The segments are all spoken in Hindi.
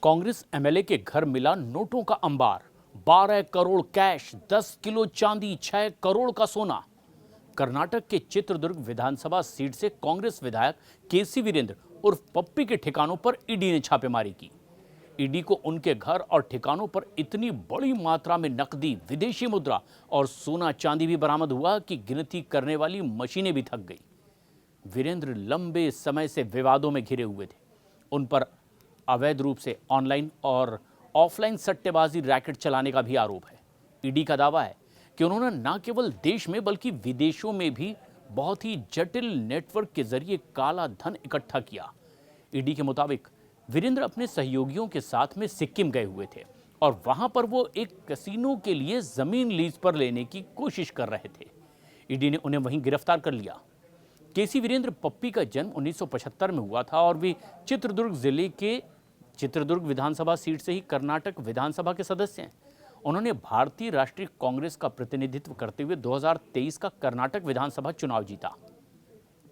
कांग्रेस एमएलए के घर मिला नोटों का अंबार। 12 करोड़ कैश, 10 किलो चांदी, 6 करोड़ का सोना। कर्नाटक के चित्रदुर्ग विधानसभा सीट से कांग्रेस विधायक केसी वीरेंद्र उर्फ पप्पी के ठिकानों पर ईडी ने छापेमारी की। ईडी को उनके घर और ठिकानों पर इतनी बड़ी मात्रा में नकदी, विदेशी मुद्रा और सोना चांदी भी बरामद हुआ कि गिनती करने वाली मशीनें भी थक गई। वीरेंद्र लंबे समय से विवादों में घिरे हुए थे। उन पर अवैध रूप से ऑनलाइन और ऑफलाइन सट्टेबाजी रैकेट चलाने का भी आरोप है। ईडी का दावा है कि उन्होंने न केवल देश में बल्कि विदेशों में भी बहुत ही जटिल नेटवर्क के जरिए काला धन इकट्ठा किया। ईडी के मुताबिक वीरेंद्र अपने सहयोगियों के साथ में सिक्किम गए हुए थे और वहां पर वो एक कैसीनो के लिए जमीन लीज पर लेने की कोशिश कर रहे थे। ईडी ने उन्हें वहीं गिरफ्तार कर लिया। केसी वीरेंद्र पप्पी का जन्म 1975 में हुआ था और वे चित्रदुर्ग जिले के चित्रदुर्ग विधानसभा सीट से ही कर्नाटक विधानसभा के सदस्य हैं। उन्होंने भारतीय राष्ट्रीय कांग्रेस का प्रतिनिधित्व करते हुए 2023 का कर्नाटक विधानसभा चुनाव जीता।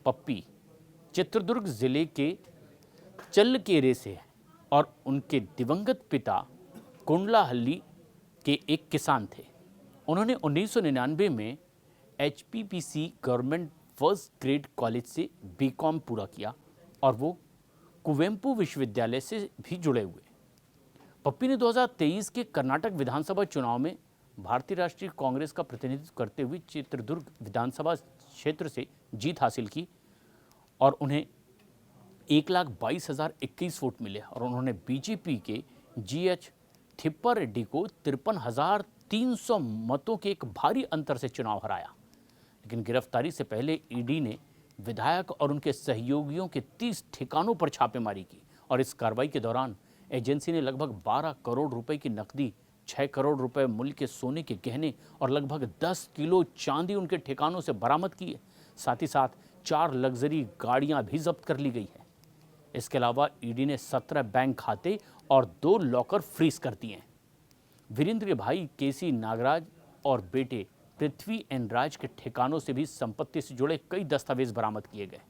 पप्पी चित्रदुर्ग जिले के चल्लकेरे से हैं और उनके दिवंगत पिता कुंडलाहल्ली के एक किसान थे। उन्होंने 1999 में एचपीपीसी गवर्नमेंट फर्स्ट ग्रेड कॉलेज से बीकॉम पूरा किया और वो कुवेंपु विश्वविद्यालय से भी जुड़े हुए। पप्पी ने 2023 के कर्नाटक विधानसभा चुनाव में भारतीय राष्ट्रीय कांग्रेस का प्रतिनिधित्व करते हुए चित्रदुर्ग विधानसभा क्षेत्र से जीत हासिल की और उन्हें 1,22,021 वोट मिले और उन्होंने बीजेपी के जीएच थिप्पा रेड्डी को 53,300 मतों के एक भारी अंतर से चुनाव हराया। लेकिन गिरफ्तारी से पहले ईडी ने विधायक और उनके सहयोगियों के 30 ठिकानों पर छापेमारी की और इस कार्रवाई के दौरान एजेंसी ने लगभग 12 करोड़ रुपए की नकदी, 6 करोड़ रुपए मूल्य के सोने के गहने और लगभग 10 किलो चांदी उनके ठिकानों से बरामद की है। साथ ही साथ 4 लग्जरी गाड़ियां भी जब्त कर ली गई है। इसके अलावा ईडी ने 17 बैंक खाते और 2 लॉकर फ्रीज कर दिए हैं। वीरेंद्र के भाई केसी नागराज और बेटे पृथ्वी एन राज के ठिकानों से भी संपत्ति से जुड़े कई दस्तावेज बरामद किए गए।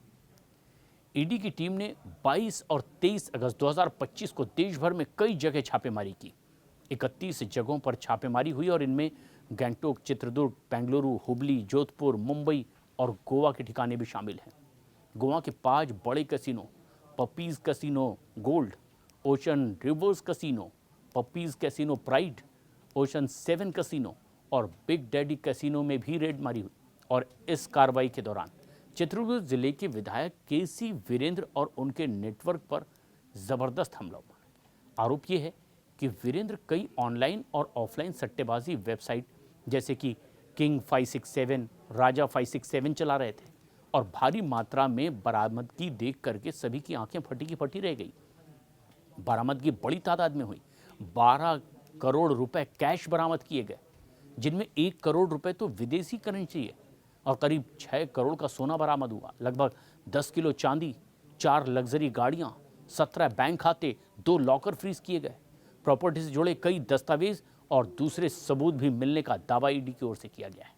ईडी की टीम ने 22 और 23 अगस्त 2025 को देश भर में कई जगह छापेमारी की। 31 जगहों पर छापेमारी हुई और इनमें गैंगटोक, चित्रदुर्ग, बेंगलुरु, हुबली, जोधपुर, मुंबई और गोवा के ठिकाने भी शामिल हैं। गोवा के 5 बड़े casino, puppy's casino gold, ocean reverse casino, puppy's casino pride, ocean 7 casino और बिग डैडी कैसीनो में भी रेड मारी हुई। और इस कार्रवाई के दौरान चित्रदुर्ग जिले के विधायक केसी वीरेंद्र और उनके नेटवर्क पर जबरदस्त हमला हुआ। आरोप यह है कि वीरेंद्र कई ऑनलाइन और ऑफलाइन सट्टेबाजी वेबसाइट जैसे कि किंग 567, राजा 567 चला रहे थे और भारी मात्रा में बरामदगी देख करके सभी की आंखें फटी की फटी रह गई। बरामदगी बड़ी तादाद में हुई। 12 करोड़ रुपए कैश बरामद किए गए, जिनमें 1 करोड़ रुपए तो विदेशी करेंसी है और करीब 6 करोड़ का सोना बरामद हुआ। लगभग 10 किलो चांदी, 4 लग्जरी गाड़ियां, 17 बैंक खाते, 2 लॉकर फ्रीज किए गए। प्रॉपर्टी से जुड़े कई दस्तावेज और दूसरे सबूत भी मिलने का दावा ईडी की ओर से किया गया है।